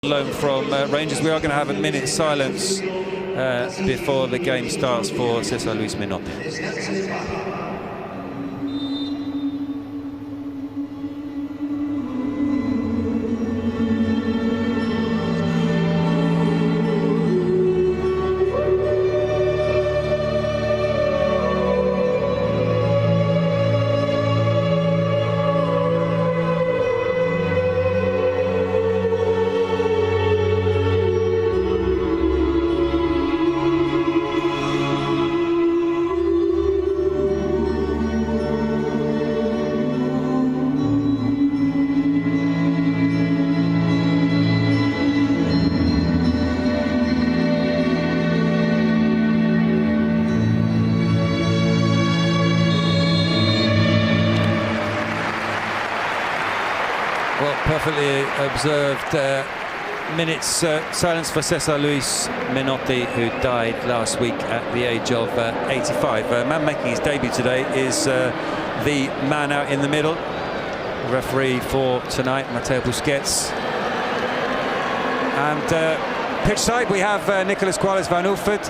Loan from Rangers. We are going to have a minute's silence before the game starts for Cesar Luis Menotti. Well, perfectly observed minutes silence for Cesar Luis Menotti, who died last week at the age of 85. Man making his debut today is the man out in the middle, referee for tonight, Mateo Busquets. And pitch side we have Nicolas Quales van Ulford.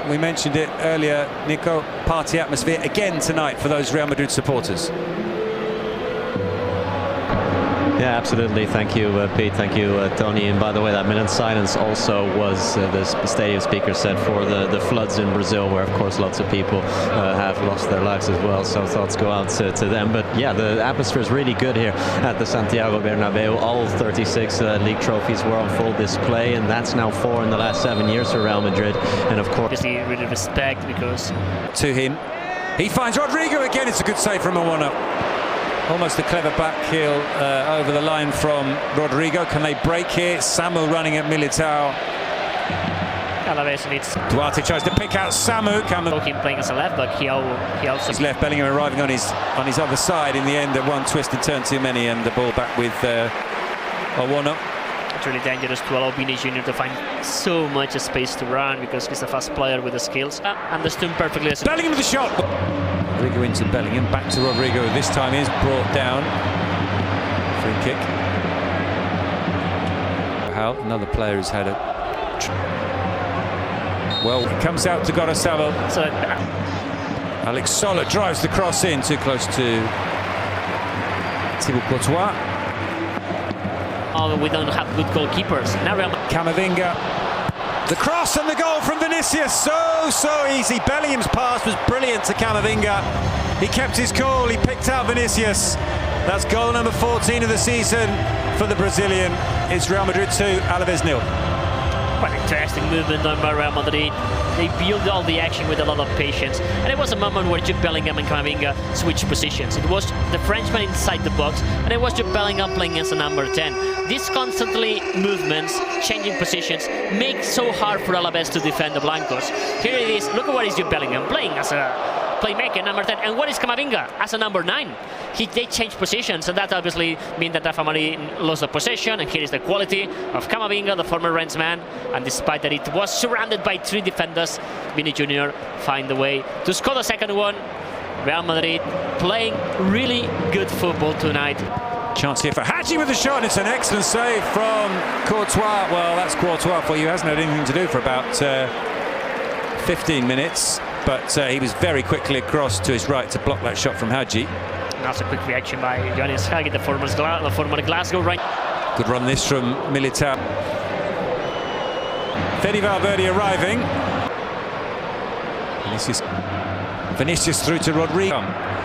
We mentioned it earlier, Nico, party atmosphere again tonight for those Real Madrid supporters. Yeah, absolutely. Thank you, Pete. Thank you, Tony. And by the way, that minute silence also was, the stadium speaker said, for the floods in Brazil, where, of course, lots of people have lost their lives as well. So thoughts go out to them. But yeah, the atmosphere is really good here at the Santiago Bernabeu. All 36 league trophies were on full display, and that's now 4 in the last 7 years for Real Madrid. And of course, obviously, really respect because to him, he finds Rodrigo again. It's a good save from Awano. Almost a clever back heel over the line from Rodrigo. Can they break here? Samu running at Militao. Alaves needs. Duarte tries to pick out Samu. Him playing as a left back. He also. He's left. Bellingham arriving on his other side. In the end, one twist and turn too many, and the ball back with Awano. It's really dangerous to allow Vini Jr. to find so much space to run because he's a fast player with the skills. Understood perfectly. Bellingham with the shot. Rodrigo into Bellingham, back to Rodrigo. This time is brought down. Free kick. How another player has had a. Well, it comes out to Gorosabel. So, Alex Soler drives the cross in, too close to Thibaut Courtois. Oh, we don't have good goalkeepers. Now Camavinga. The cross and the goal from Vinicius. So easy. Bellingham's pass was brilliant to Camavinga. He kept his cool. He picked out Vinicius. That's goal number 14 of the season for the Brazilian. It's Real Madrid 2, Alaves 0. Quite interesting movement done by Real Madrid. They built all the action with a lot of patience. And it was a moment where Jude Bellingham and Camavinga switched positions. It was the Frenchman inside the box, and it was Jude Bellingham playing as a number 10. These constantly movements, changing positions, make so hard for Alaves to defend the Blancos. Here it is. Look at what is Jude Bellingham playing as a playmaker, number 10. And what is Camavinga as a number 9? They changed positions, and that obviously means that Rafa Marin lost the possession. And here is the quality of Camavinga, the former Rennes man. And despite that it was surrounded by 3 defenders, Vini Jr. find the way to score the second one. Real Madrid playing really good football tonight. Chance here for Hadji with the shot, and it's an excellent save from Courtois. Well, that's Courtois for you. Hasn't had anything to do for about 15 minutes, but he was very quickly across to his right to block that shot from Hadji. That's a quick reaction by Johannes Hagi, the former Glasgow right. Good run this from Militao. Fede Valverde arriving. Vinicius through to Rodrigo.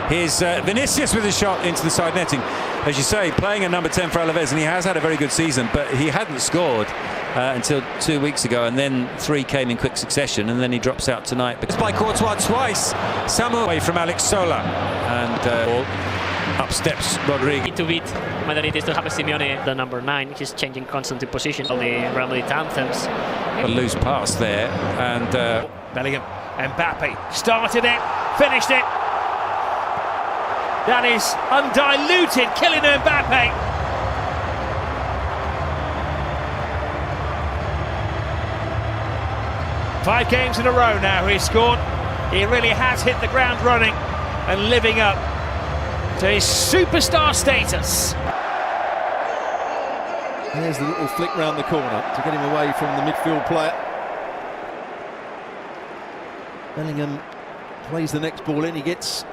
Here's Vinicius with a shot into the side netting. As you say, playing at number 10 for Alaves, and he has had a very good season, but he hadn't scored until 2 weeks ago, and then 3 came in quick succession, and then he drops out tonight. Because by Courtois twice. Samu away from Alex Soler, and up steps Rodrigo. To beat Madrid is to have a Simeone, the number 9. He's changing constantly position. All the Real Madrid anthems. A loose pass there, and Bellingham, Mbappe started it, finished it. That is undiluted Kylian Mbappe. Five games in a row now he's scored. He really has hit the ground running and living up to his superstar status. There's the little flick round the corner to get him away from the midfield player. Bellingham plays the next ball in. He gets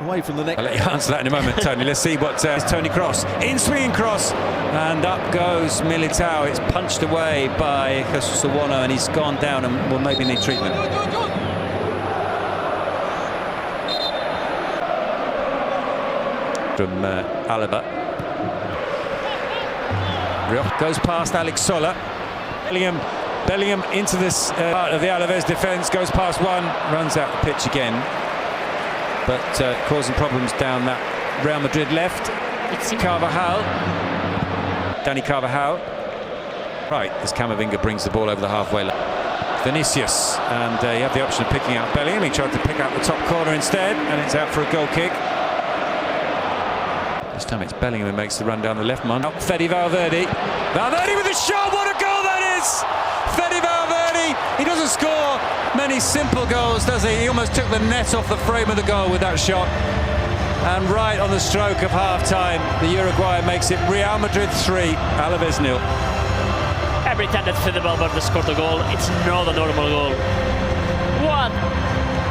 away from the next. I'll let you answer that in a moment, Tony. Let's see what Tony Cross. In swinging cross, and up goes Militao. It's punched away by Jesus Awano, and he's gone down and will maybe need treatment. From Alaba. Rioch goes past Alex Sola. Bellingham into this part of the Alaves defence, goes past one, runs out the pitch again, but causing problems down that Real Madrid left. It's Carvajal. Dani Carvajal. Right, as Camavinga brings the ball over the halfway line. Vinicius, and he had the option of picking out Bellingham. He tried to pick out the top corner instead, and it's out for a goal kick. This time it's Bellingham who makes the run down the left man. Up Fede Valverde. Valverde with a shot, what a goal that is! Fede Valverde, he doesn't score many simple goals, does he? He almost took the net off the frame of the goal with that shot. And right on the stroke of half-time, the Uruguayan makes it Real Madrid 3, Alaves 0. Every time that Fede Valverde scored a goal, it's not a normal goal. What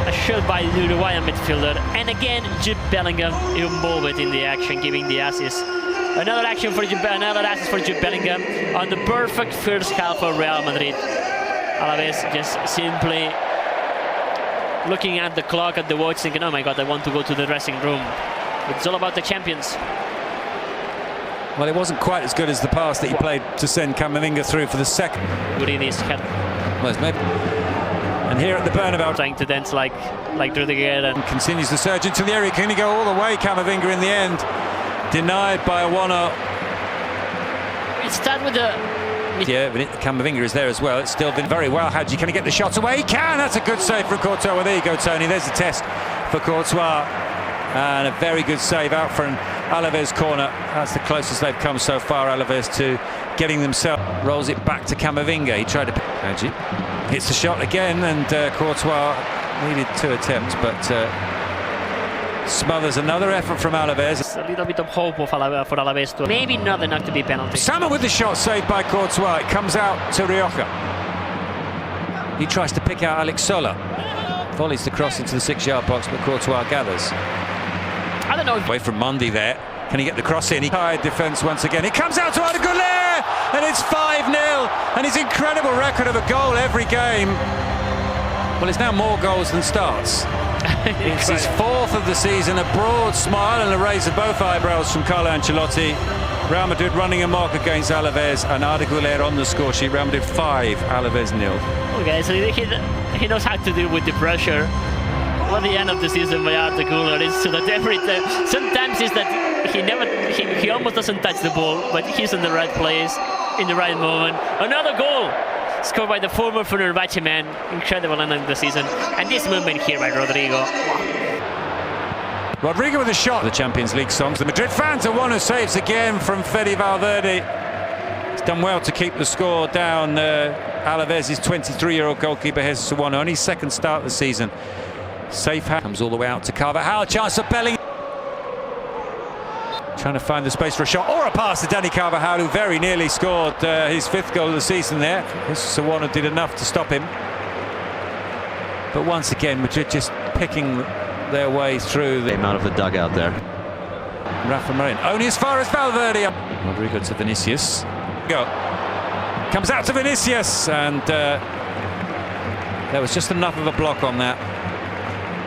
a shot by the Uruguayan midfielder. And again, Jude Bellingham involved in the action, giving the assist. Another assist for Jude Bellingham on the perfect first half of Real Madrid. Alaves just simply looking at the clock, at the watch, thinking, oh my God, I want to go to the dressing room. It's all about the champions. Well, it wasn't quite as good as the pass that he played to send Camavinga through for the second. Good in his head. Well, maybe. And here at the Bernabeu, Trying to dance like Rudiger, and continues the surge into the area. Can he go all the way? Camavinga in the end, denied by Awano. it started with the... Yeah, Camavinga is there as well. It's still been very well. Hadji, can he get the shots away? He can! That's a good save from Courtois. Well, there you go, Tony. There's the test for Courtois. And a very good save out from Alaves corner. That's the closest they've come so far, Alaves, to getting themselves. Rolls it back to Camavinga. He tried to... Hadji hits the shot again, and Courtois needed 2 attempts, but smothers another effort from Alaves. It's a little bit of hope for Alaves to maybe not enough to be penalty. Sama with the shot saved by Courtois. It comes out to Rioja. He tries to pick out Alex Sola. Volleys the cross into the 6-yard box, but Courtois gathers. I don't know. Away from Mundi there. Can he get the cross in? He tied defence once again. It comes out to Arda Güler, and it's 5-0. And his incredible record of a goal every game. Well, it's now more goals than starts. It's his 4th of the season. A broad smile and a raise of both eyebrows from Carlo Ancelotti. Real Madrid running amok against Alaves, and Arda Güler on the score sheet. Real Madrid 5, Alaves 0. Okay, so he knows how to deal with the pressure. At the end of the season by Arda Güler is so that every time, sometimes it's that he almost doesn't touch the ball, but he's in the right place, in the right moment. Another goal scored by the former Fenerbahce man. Incredible end of the season. And this movement here by Rodrigo. Rodrigo with a shot. The Champions League songs. The Madrid fans are one who saves again from Fede Valverde. He's done well to keep the score down. Alaves' 23-year-old goalkeeper Jesus Awano, only 2nd start of the season. Safe hand comes all the way out to Carvajal. Chance for Bellingham. Trying to find the space for a shot or a pass to Dani Carvajal, who very nearly scored his 5th goal of the season there. Awano did enough to stop him. But once again, Madrid just picking their way through. Came out of the dugout there. Rafa Marin only as far as Valverde. Rodrigo to Vinicius. Go. Comes out to Vinicius, and there was just enough of a block on that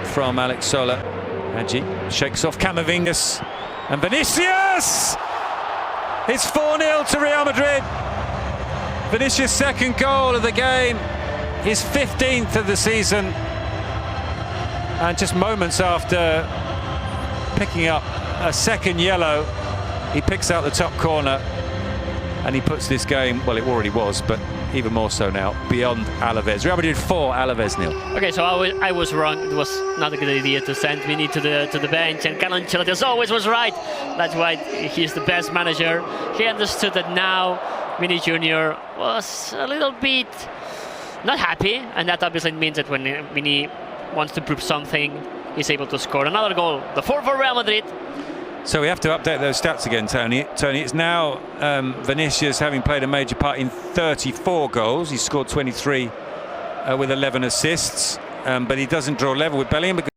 from Alex Sola. Hadji shakes off Camavinga, and Vinicius! It's 4-0 to Real Madrid. Vinicius' 2nd goal of the game, his 15th of the season, and just moments after picking up a 2nd yellow, he picks out the top corner and he puts this game, well, it already was, but even more so now, beyond Alaves. Real Madrid 4, Alaves 0. Okay, so I was wrong. It was not a good idea to send Vini to the bench, and Carlo Ancelotti as always was right. That's why he's the best manager. He understood that now Vini Jr. was a little bit not happy, and that obviously means that when Vini wants to prove something, he's able to score another goal. The 4th for Real Madrid. So we have to update those stats again, Tony. It's now Vinicius having played a major part in 34 goals. He scored 23 with 11 assists, but he doesn't draw level with Bellingham because